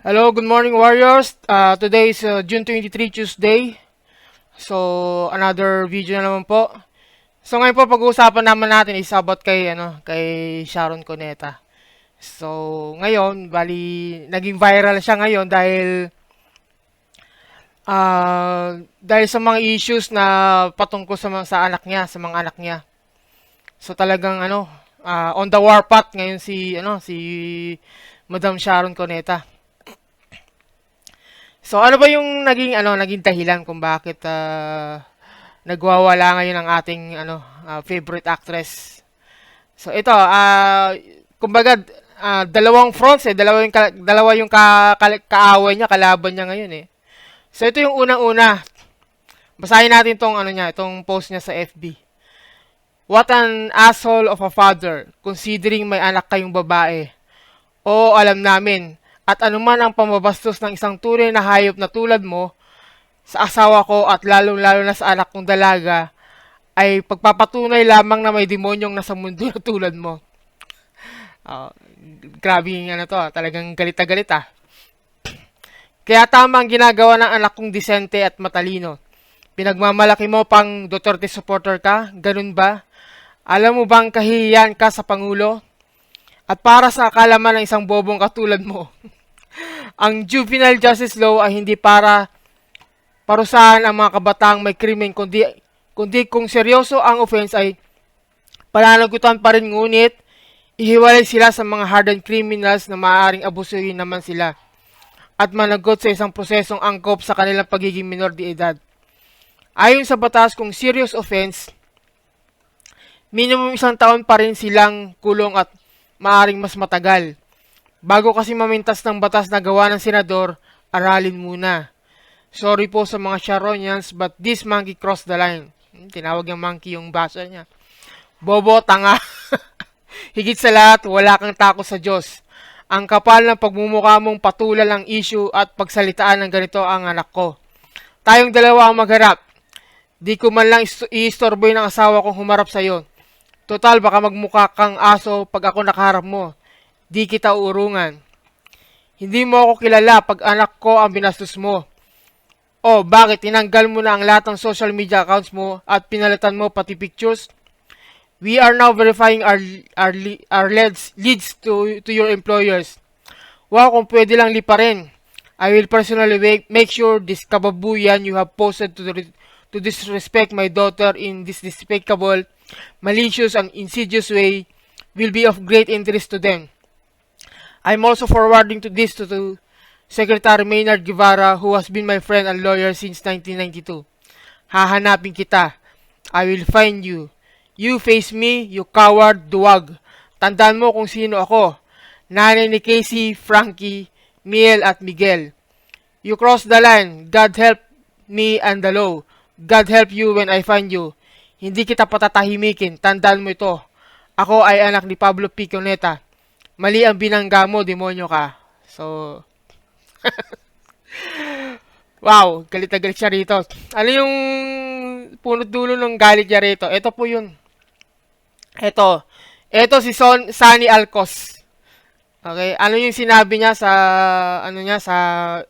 Hello, good morning warriors. Today is June 23, Tuesday. So, another video na naman po. So, ngayon po pag-uusapan naman natin is about kay Sharon Cuneta. So, ngayon, bali naging viral siya ngayon dahil sa mga issues na patungkol sa anak niya, sa mga anak niya. So, talagang on the warpath ngayon si Madam Sharon Cuneta. So ano ba yung naging dahilan kung bakit nagwawala ngayon ang ating favorite actress? So ito kumbaga dalawang fronts dalawa yung kaaway niya, kalaban niya ngayon eh. So ito yung unang-una. Basahin natin itong post niya sa FB. What an asshole of a father, considering may anak kayong babae. Oo, alam namin. At anuman ang pamabastos ng isang tunay na hayop na tulad mo sa asawa ko at lalong-lalo na sa anak kong dalaga ay pagpapatunay lamang na may demonyong nasa mundo na tulad mo. Grabe yung talagang galit na galit ah. Kaya tama ang ginagawa ng anak kong disente at matalino. Pinagmamalaki mo pang Duterte supporter ka? Ganun ba? Alam mo bang kahihiyan ka sa Pangulo? At para sa akalaman ng isang bobong katulad mo, ang juvenile justice law ay hindi para parusahan ang mga kabataang may krimen, kundi kung seryoso ang offense ay pananagutan pa rin, ngunit ihiwalay sila sa mga hardened criminals na maaaring abusuhin naman sila at managot sa isang prosesong angkop sa kanilang pagiging minor de edad. Ayon sa batas, kung serious offense, minimum 1 taon pa rin silang kulong at maaaring mas matagal. Bago kasi mamintas ng batas na gawa ng senador, aralin muna. Sorry po sa mga Sharonians, but this monkey crossed the line. Tinawag yung monkey yung baso niya. Bobo, tanga. Higit sa lahat, wala kang takot sa Diyos. Ang kapal ng pagmumukha mong patulan ang issue at pagsalitaan ng ganito ang anak ko. Tayong dalawa ang magharap. Di ko man lang iistorboy ng asawa kong humarap sa'yo. Total, baka magmukha kang aso pag ako nakaharap mo. Di kita uurungan. Hindi mo ako kilala pag anak ko ang binastos mo. O bakit tinanggal mo na ang lahat ng social media accounts mo at pinalitan mo pati pictures? We are now verifying our leads to your employers. Wow, kung pwede lang liparin. I will personally make sure this kababuyan you have posted to disrespect my daughter in this despicable, malicious and insidious way will be of great interest to them. I'm also forwarding this to Secretary Maynard Guevara, who has been my friend and lawyer since 1992. Hahanapin kita. I will find you. You face me, you coward, duwag. Tandaan mo kung sino ako. Nanay ni Casey, Frankie, Miel at Miguel. You cross the line. God help me and the law. God help you when I find you. Hindi kita patatahimikin. Tandaan mo ito. Ako ay anak ni Pablo P. Cuneta. Mali ang binangga mo, demonyo ka. So, wow, galit na galit siya rito. Ano yung punot dulo ng galit niya rito? Ito po yun. Ito si Sunny Alcos. Okay, ano yung sinabi niya sa sa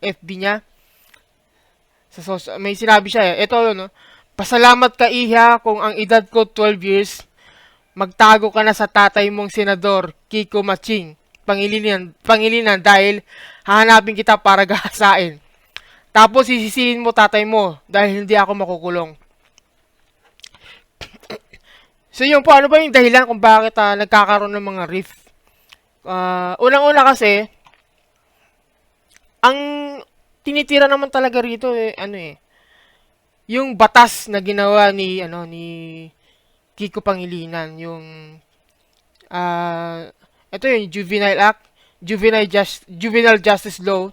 FB niya? May sinabi siya eh. Ito yun, no? Pasalamat ka, Iha, kung ang edad ko 12 years, magtago ka na sa tatay mong senador, Kiko Maching, Pangilinan dahil hahanapin kita para gahasain. Tapos sisisihin mo tatay mo dahil hindi ako makukulong. So yun po, ano ba yung dahilan kung bakit nagkakaroon ng mga rift? Unang-una kasi, ang tinitira naman talaga rito yung batas na ginawa ni Kiko Pangilinan, yung ito yung Juvenile Justice Law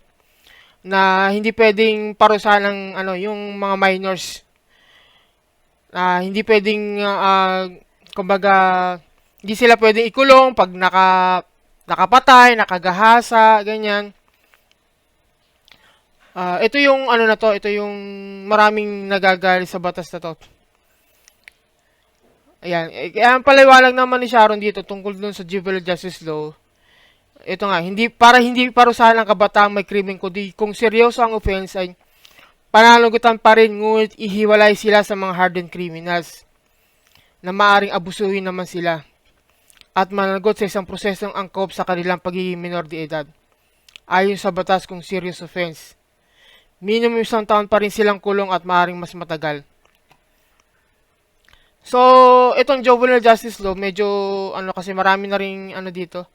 na hindi pwedeng parusahan ng yung mga minors. Hindi pwedeng kumbaga hindi sila pwedeng ikulong pag nakapatay, nakagahasa, ganyan. Ito yung ano na to, ito yung maraming nagagali sa batas na to. Ayan, kaya ang paliwanag naman ni Sharon dito tungkol dun sa juvenile justice law. Ito nga, hindi parusahan ang kabataang may krimen kundi kung seryoso ang offense ay pananagutan pa rin ngunit ihiwalay sila sa mga hardened criminals na maaring abusuhin naman sila at managot sa isang prosesong angkop sa kanilang pagiging minor de edad. Ayon sa batas kung serious offense, minimum 1 taon pa rin silang kulong at maaring mas matagal. So, itong juvenile justice law, medyo ano kasi marami na ring ano dito.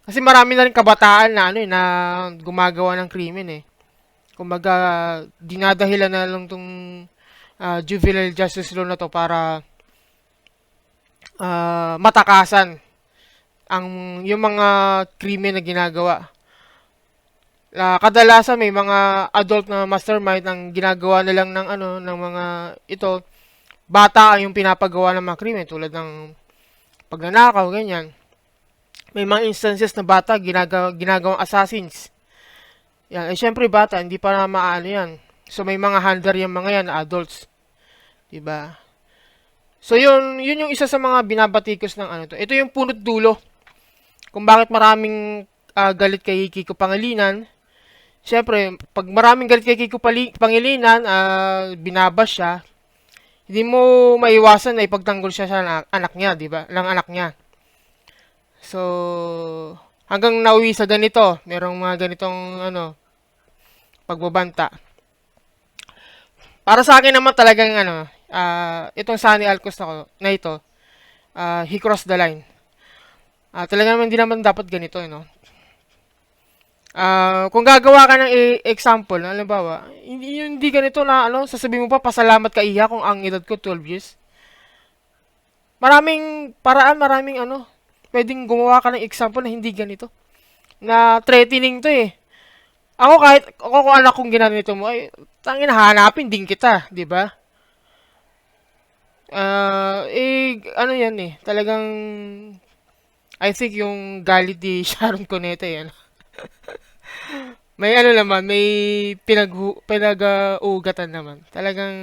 Kasi marami na ring kabataan na ano na gumagawa ng krimen eh. Kumbaga, dinadahilan na lang tong juvenile justice law na to para matakasan ang yung mga krimen na ginagawa. Kadalasan may mga adult na mastermind ang ginagawa na lang ng ano ng mga ito bata yung pinapagawa ng mga krimen tulad ng pagnanakaw ganyan. May mga instances na bata ginagawang assassins. Yan, syempre bata hindi pa na maano yan. So may mga handler yung mga yan adults. 'Di ba? So yun yung isa sa mga binabatikos ng ano to. Ito yung punot dulo kung bakit maraming galit kay Kiko Pangilinan. Siyempre, pag maraming galit kay Kiko Pangilinan, binabas siya, hindi mo maiwasan na ipagtanggol siya sa anak niya, di ba? Lang anak niya. So, hanggang nauwi sa ganito, merong mga ganitong ano, pagbabanta. Para sa akin naman talagang ano, itong Sunny Alcos na ito, he crossed the line. Talaga naman hindi naman dapat ganito, no? Kung gagawa ka ng example, halimbawa, hindi ganito na ano, sasabihin mo pa pasalamat ka iya kung ang edad ko 12 years. Maraming paraan, maraming ano, pwedeng gumawa ka ng example na hindi ganito. Na threatening to eh. Ako kung anak kong ginanito mo, ay, tangin hanapin din kita, di ba? Ano yan eh, talagang, I think yung galit ni Sharon Cuneta yan. May ano naman, may pinag-ugatan naman. Talagang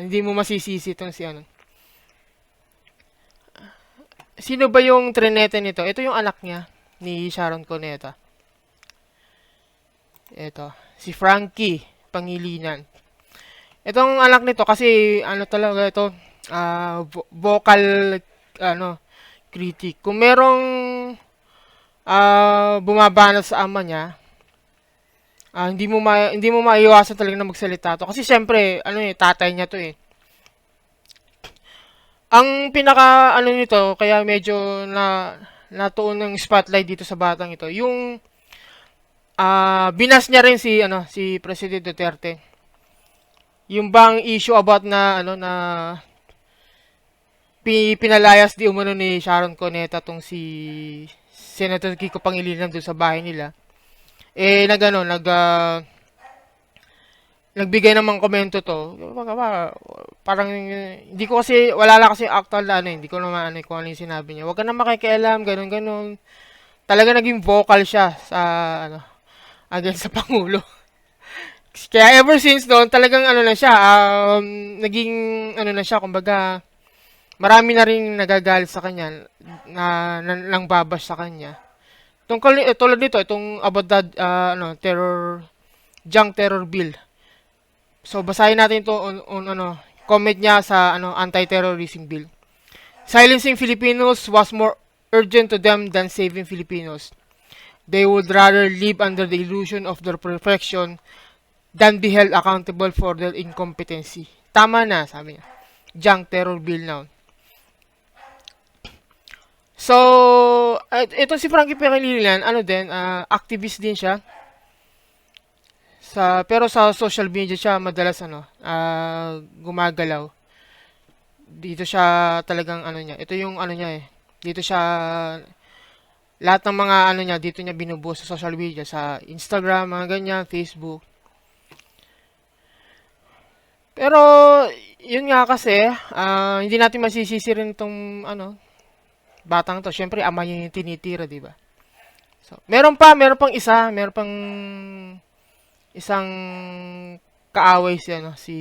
hindi mo masisisi itong si ano. Sino ba yung trinete nito? Ito yung anak niya ni Sharon Cuneta. Ito, si Frankie Pangilinan. Itong anak nito kasi ano talaga ito, vocal ano critic. Kung merong bumabanat sa ama niya, hindi mo maiwasan talaga na magsalita to kasi syempre ano eh tatay niya to eh. Ang pinaka ano nito kaya medyo natuon ng spotlight dito sa batang ito, yung binas niya rin si President Duterte. Yung bang issue about na ano na pinalayas di umano ni Sharon Cuneta tong si Senator Kiko Pangilinan doon sa bahay nila. Nagbigay ng mga komento to. Parang hindi ko kasi wala lang kasi actual na ano, hindi ko naman ano kung ano yung sinabi niya. Huwag ka na makikialam, ganun. Talaga naging vocal siya sa ano against sa pangulo. Kaya ever since doon, talagang ano na siya, naging ano na siya, kumbaga marami na rin nagagalit sa kanya nang babas sa kanya. Tulad nito, itong about that junk terror bill. So basahin natin ito on ano, comment niya sa ano anti-terrorism bill. Silencing Filipinos was more urgent to them than saving Filipinos. They would rather live under the illusion of their perfection than be held accountable for their incompetency. Tama na, sabi niya. Junk terror bill now. So, ito si Frankie Pangilinan, ano din, activist din siya. Pero sa social media siya madalas ano, gumagalaw. Dito siya talagang ano niya. Ito yung ano niya eh. Dito siya lahat ng mga ano niya dito niya binubuo sa social media, sa Instagram, mga ganyan, Facebook. Pero yun nga kasi, hindi natin masisisi rin itong ano, batang to, syempre ama niya yung tinitira, di ba? So, meron pang isa, meron pang isang kaaway si ano, si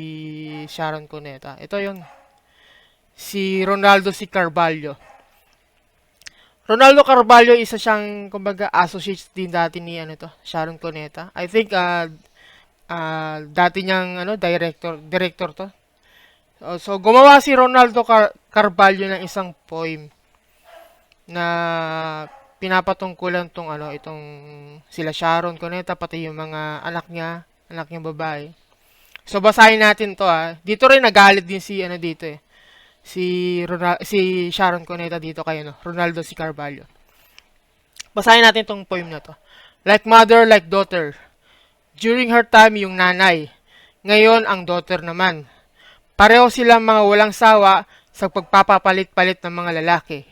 Sharon Cuneta. Ito yung si Ronaldo si Carvalho. Ronaldo Carvalho isa siyang kumbaga associates din dati ni ano to, Sharon Cuneta. I think dati niyang ano director to. So gumawa si Ronaldo Carvalho ng isang poem na pinapatungkulan tong ano itong sila Sharon Cuneta pati yung mga anak niya babae. So basahin natin to Dito rin nagalit din si ano dito si Sharon Cuneta dito kay ano, Ronaldo si Carvalho. Basahin natin tong poem na to. Like mother, like daughter. During her time yung nanay. Ngayon ang daughter naman. Pareho silang mga walang sawa sa pagpapapalit-palit ng mga lalaki.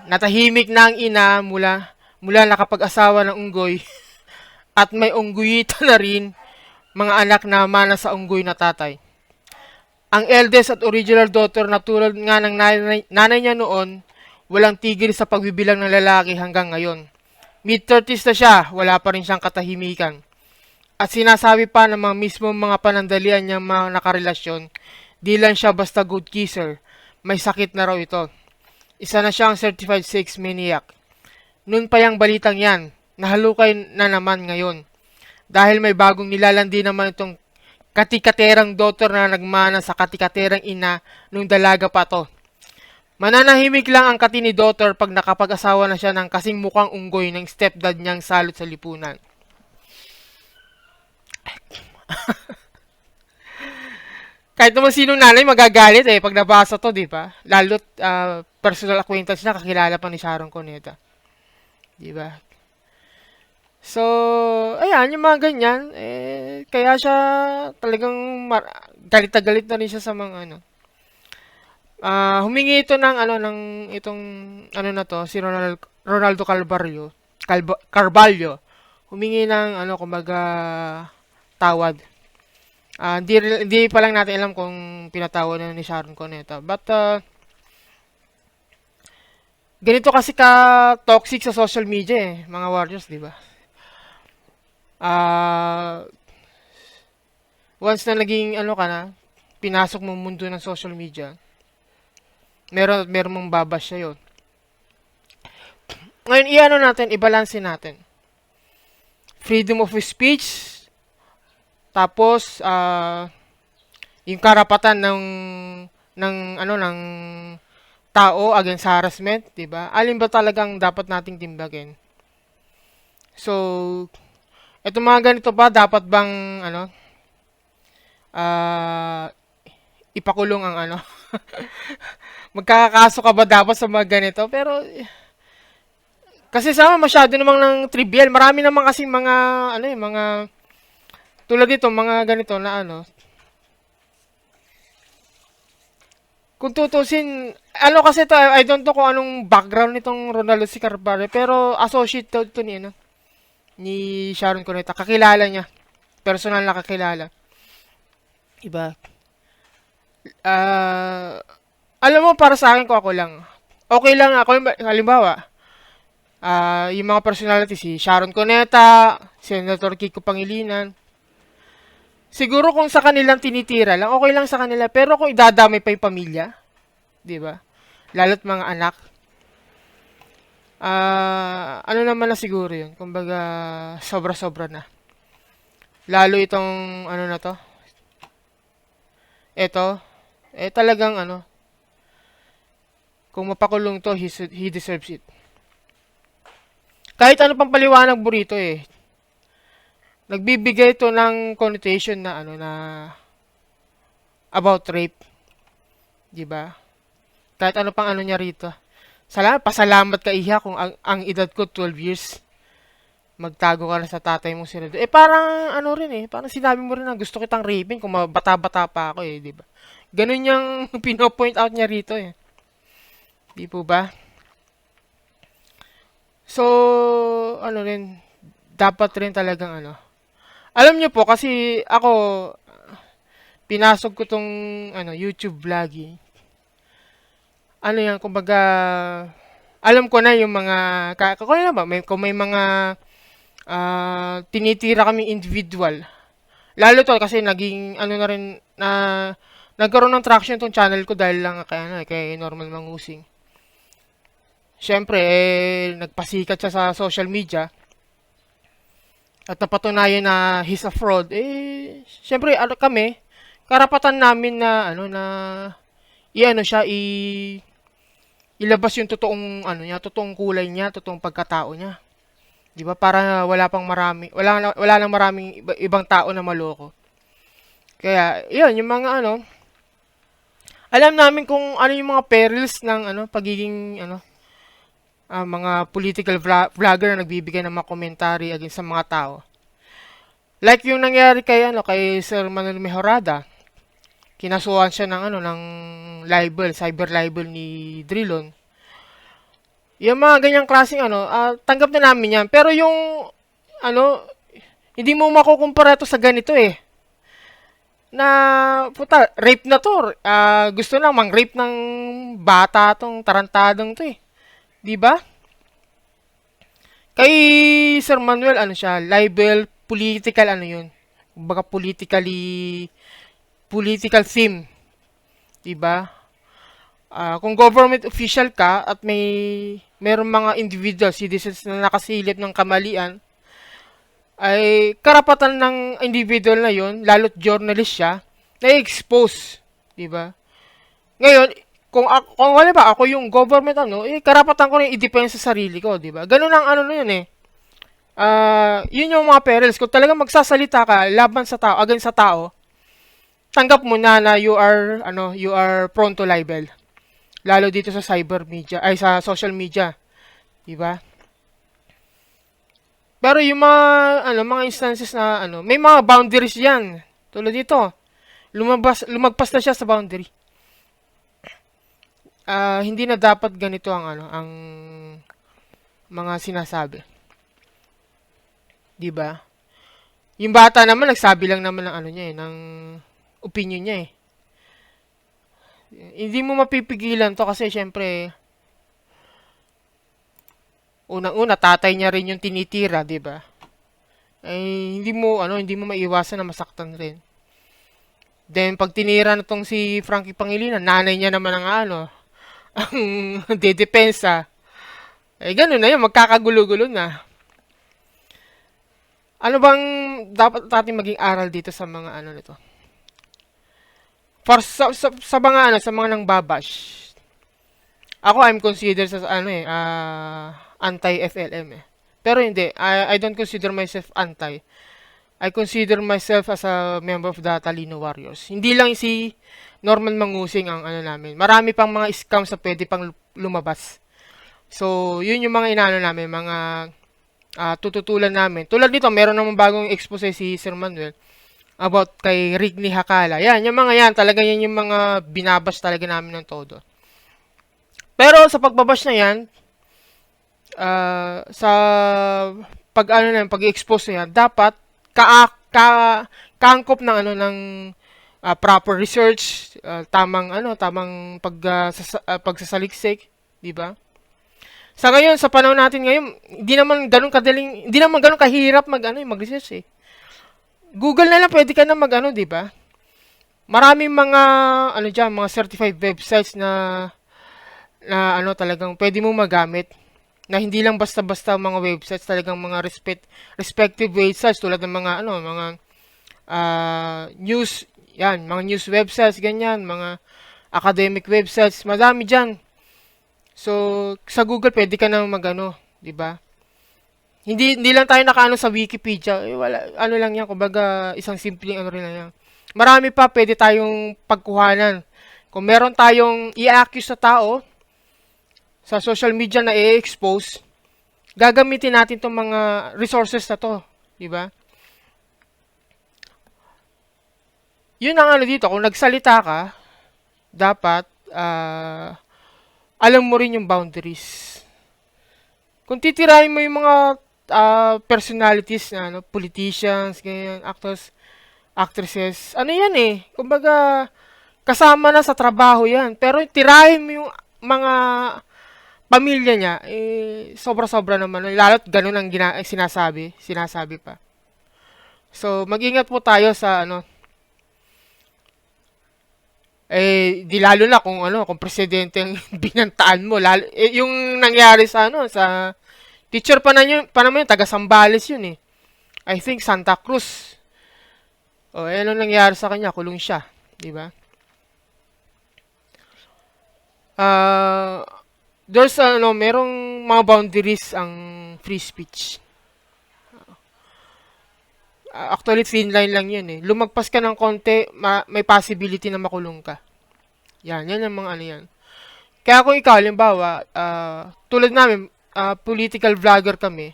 Natahimik na ang ina mula nakapag-asawa ng unggoy at may ungguyita na rin mga anak na mana sa unggoy na tatay. Ang eldest at original daughter na tulad nga ng nanay niya noon, walang tigil sa pagbibilang ng lalaki hanggang ngayon. Mid-30s na siya, wala pa rin siyang katahimikan. At sinasabi pa ng mga mismong mga panandalian niyang mga nakarelasyon, di lang siya basta good kisser, may sakit na raw ito. Isa na siyang certified sex maniac. Noon pa yung balitang yan, nahalukay na naman ngayon. Dahil may bagong nilalandi naman itong katikaterang daughter na nagmana sa katikaterang ina nung dalaga pa to. Mananahimik lang ang kati ni daughter pag nakapag-asawa na siya ng kasing mukhang unggoy ng stepdad niyang salot sa lipunan. Kahit naman sinong nanay magagalit pag nabasa to, di ba? Lalo't personal acquaintance na kakilala pa ni Sharon Cuneta. Di ba? So, ayan, yung mga ganyan, kaya siya talagang galit na galit na rin siya sa mga ano. Humingi ito ng ano ng itong ano na to si Ronaldo Carvalho. Humingi ng ano kumbaga tawad. Hindi pa lang natin alam kung pinatawad na ni Sharon Cuneta. But ganito kasi ka toxic sa social media mga warriors, di ba? Once na naging ano ka na, pinasok mo mundo ng social media, meron mong babash siya yun. Ngayon, i-ano natin, i-balance natin. Freedom of speech, tapos, yung karapatan ng tao against harassment, di ba? Alin ba talagang dapat nating timbagin? So, eto mga ganito ba, dapat bang, ipakulong ang magkakaso ka ba dapat sa mga ganito? Pero, kasi sama masyado namang ng trivial. Marami naman kasi mga, mga, tulad dito, mga ganito na kung tutusin, kasi to, I don't know kung anong background nitong Ronaldo si Carvalho, pero associate to ni Sharon Cuneta. Kakilala niya. Personal na kakilala. Iba. Alam mo, para sa akin, ko ako lang. Okay lang ako, halimbawa, yung mga personality, si Sharon Cuneta, Senator Kiko Pangilinan, siguro kung sa kanilang tinitira lang, okay lang sa kanila. Pero kung idadamay pa yung pamilya, di ba? Lalo't mga anak, ano naman na siguro yun. Kumbaga, sobra-sobra na. Lalo itong, na to. Ito, talagang kung mapakulong to, he deserves it. Kahit ano pang paliwanag mo rito nagbibigay ito ng connotation na na about rape. 'Di ba? Kahit ano pang niya rito. Pasalamat ka iha kung ang edad ko 12 years. Magtago ka na sa tatay mo sinunod. Parang rin parang sinabi mo rin na gusto kitang raping kung bata-bata pa ako 'di ba? Ganun yung pino-point out niya rito 'Di po ba? So, rin, dapat rin talagang Alam nyo po, kasi ako, pinasok ko tong YouTube vlogging. ano yan, kumbaga, alam ko na yung mga, kung ano ba, kung may mga tinitira kami individual. Lalo to kasi naging, ano na rin, nagkaroon ng traction tong channel ko dahil lang kay Norman Mangusing. Siyempre, nagpasikat siya sa social media at napatunayan na he's a fraud. Siyempre, kami, karapatan namin na, ilabas yung totoong, totoong kulay niya, totoong pagkatao niya. Di ba? Para wala nang maraming ibang tao na maloko. Kaya, yun, yung mga alam namin kung ano yung mga perils ng pagiging mga political vlogger na nagbibigay ng mga commentary against sa mga tao. Like yung nangyari kay Sir Manuel Mejorada. Kinasuhan siya ng cyber libel ni Drilon. Yung mga ganyang klaseng tanggap na namin yan. Pero yung hindi mo makukumpara to sa ganito eh. Na puta, rape na to. Gusto lang mang-rape ng bata tong tarantadong to eh. 'Di ba? Kay Sir Manuel siya, libel, political 'yun. Kumbaga political theme. 'Di ba? Kung government official ka at mayroong mga individual citizens na nakasilip ng kamalian, ay karapatan ng individual na yon, lalo't journalist siya, na i-expose, 'di ba? Ngayon, kung wala ba ako yung government karapatan ko na i-defense sa sarili ko, 'di ba? Ganun ang na yun eh. Yun yung mga perils. Kung talagang magsasalita ka laban sa tao, against sa tao, tanggap mo na you are prone to libel. Lalo dito sa cyber media, ay sa social media, 'di ba? Pero yung mga instances na may mga boundaries 'yan. Tulad dito, lumagpas na siya sa boundary. Hindi na dapat ganito ang mga sinasabi. 'Di ba? Yung bata naman nagsabi lang naman ng niya ng opinion niya eh. Hindi mo mapipigilan to kasi syempre unang-una tatay niya rin yung tinitira, 'di ba? Hindi mo maiwasan na masaktan rin. Then pag tinira na tong si Frankie Pangilinan, nanay niya naman ang ang dedepensa. Ganun na yun, magkakagulo-gulo na. Ano bang dapat natin maging aral dito sa mga nito? For sa mga sa mga nang babash. Ako I'm considered sa anti-FLM eh. Pero hindi, I don't consider myself anti. I consider myself as a member of the Talino Warriors. Hindi lang si Norman Mangusing ang namin. Marami pang mga scams na pwede pang lumabas. So, yun yung mga namin, mga tututulan namin. Tulad nito, meron namang bagong expose si Sir Manuel about kay Rigni Hakala. Yan, yung mga yan, talaga yan yung mga binabash talaga namin ng todo. Pero sa pagbabash na yan, sa pag-expose na yan, dapat kaangkop ng proper research, tamang pagsasaliksik, 'di ba? Sa ngayon, sa panahon natin ngayon, hindi naman ganun kahirap mag-research eh. Google na lang pwede ka na di ba? Maraming mga mga certified websites na talagang pwede mo magamit. Na hindi lang basta-basta mga websites, talagang mga respective websites tulad ng mga news, yan, mga news websites, ganyan, mga academic websites, madami diyan. So, sa Google pwede ka na di ba? Hindi lang tayo nakaano sa Wikipedia. Wala, lang yan, kumbaga isang simpleng rin lang yan. Marami pa pwede tayong pagkuhanan. Kung meron tayong i-accuse sa tao sa social media na i-expose, gagamitin natin tong mga resources na to, di ba? Yun ang dito, kung nagsalita ka, dapat alam mo rin yung boundaries. Kung titirahin mo yung mga personalities na politicians, ganyan, actors, actresses, yan eh. Kumbaga, kasama na sa trabaho yan. Pero tirahin mo yung mga pamilya niya, sobra-sobra naman. Lalo't ganun ang sinasabi pa. So, mag-ingat po tayo sa di lalo na kung kung presidente ang binantaan mo, lalo, yung nangyari sa sa teacher pa naman yun, taga Sambales yun eh. I think Santa Cruz. O, ano nangyari sa kanya? Kulong siya, di ba? There's merong mga boundaries ang free speech. Actually, thin line lang yun eh. Lumagpas ka ng konti, may possibility na makulong ka. Yan ang mga yan. Kaya kung ikaw, halimbawa, tulad namin, political vlogger kami,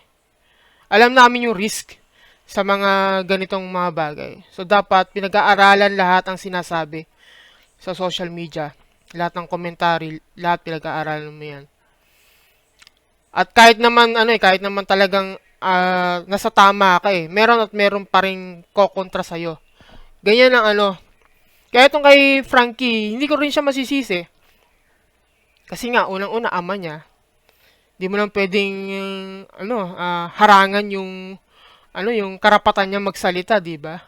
alam namin yung risk sa mga ganitong mga bagay. So, dapat pinag-aaralan lahat ang sinasabi sa social media. Lahat ng commentary, lahat pinag-aaralan mo yan. At kahit naman, kahit naman talagang nasa tama ka meron pa rin kokontra sa'yo. Ganyan ang Kaya itong kay Frankie, hindi ko rin siya masisisi. Kasi nga, unang-una, ama niya. Di mo lang pwedeng, harangan yung karapatan niya magsalita, di ba?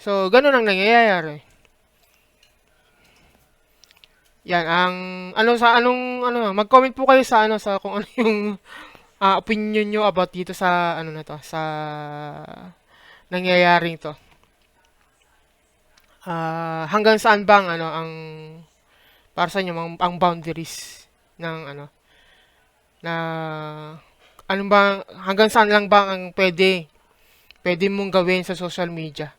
So, ganun ang nangyayari. Yan, mag-comment po kayo sa sa kung ano yung opinion nyo about dito sa, sa nangyayaring to. Hanggang saan bang, ang, para sa inyo, ang boundaries ng, na, hanggang saan lang ba ang pwede mong gawin sa social media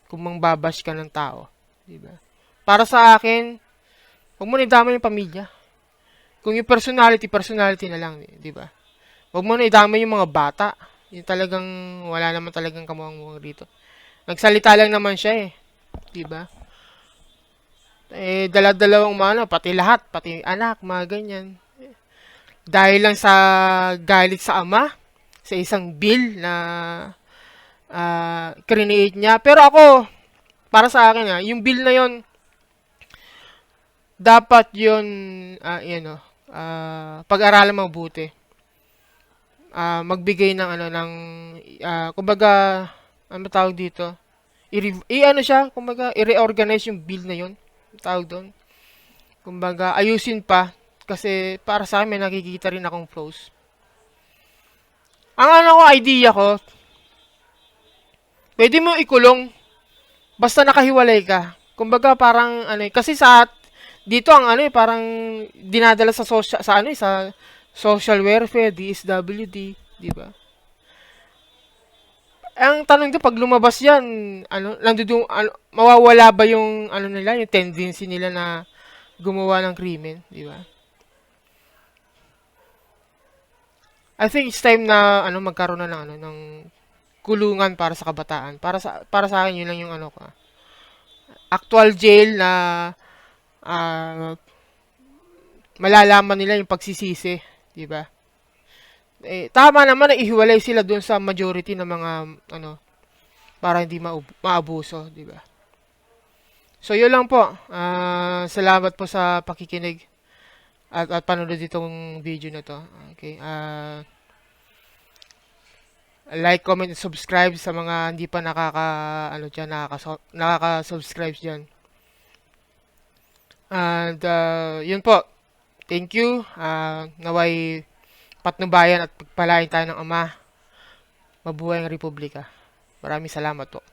kung mangbabash ka ng tao, di ba? Para sa akin, huwag mo na idama yung pamilya. Kung yung personality na lang, di ba? Huwag mo na idama yung mga bata. Yung talagang, wala naman talagang kamuhang rito. Nagsalita lang naman siya di ba? Dala-dalawang pati lahat, pati anak, mga ganyan. Dahil lang sa galit sa ama, sa isang bill na create niya. Pero ako, para sa akin yung bill na yon dapat yun, pag-aralan mabuti. Magbigay ng kumbaga, ano tawag dito? Kumbaga, i-reorganize yung bill na yun. Tawag doon. Kumbaga, ayusin pa. Kasi, para sa akin, may nakikita rin akong flaws. Ang idea ko, pwede mo ikulong, basta nakahiwalay ka. Kumbaga, parang, kasi dito ang parang dinadala sa social welfare, DSWD, di ba? Ang tanong dito, pag lumabas yan, mawawala ba yung, nila, yung tendency nila na gumawa ng krimen, di ba? I think it's time na, magkaroon na ng kulungan para sa kabataan. Para sa akin, yun lang yung ko. Actual jail na, malalaman nila yung pagsisisi, di ba? Tama naman na ihiwalay sila doon sa majority ng mga para hindi maabuso, di ba? So yun lang po. Salamat po sa pakikinig at panonood ditong video na to. Okay. Like, comment, and subscribe sa mga hindi pa nakaka-subscribe diyan. And yun po. Thank you. Naway patnubayan at pagpalain tayo ng Ama. Mabuhay ang Republika. Maraming salamat po.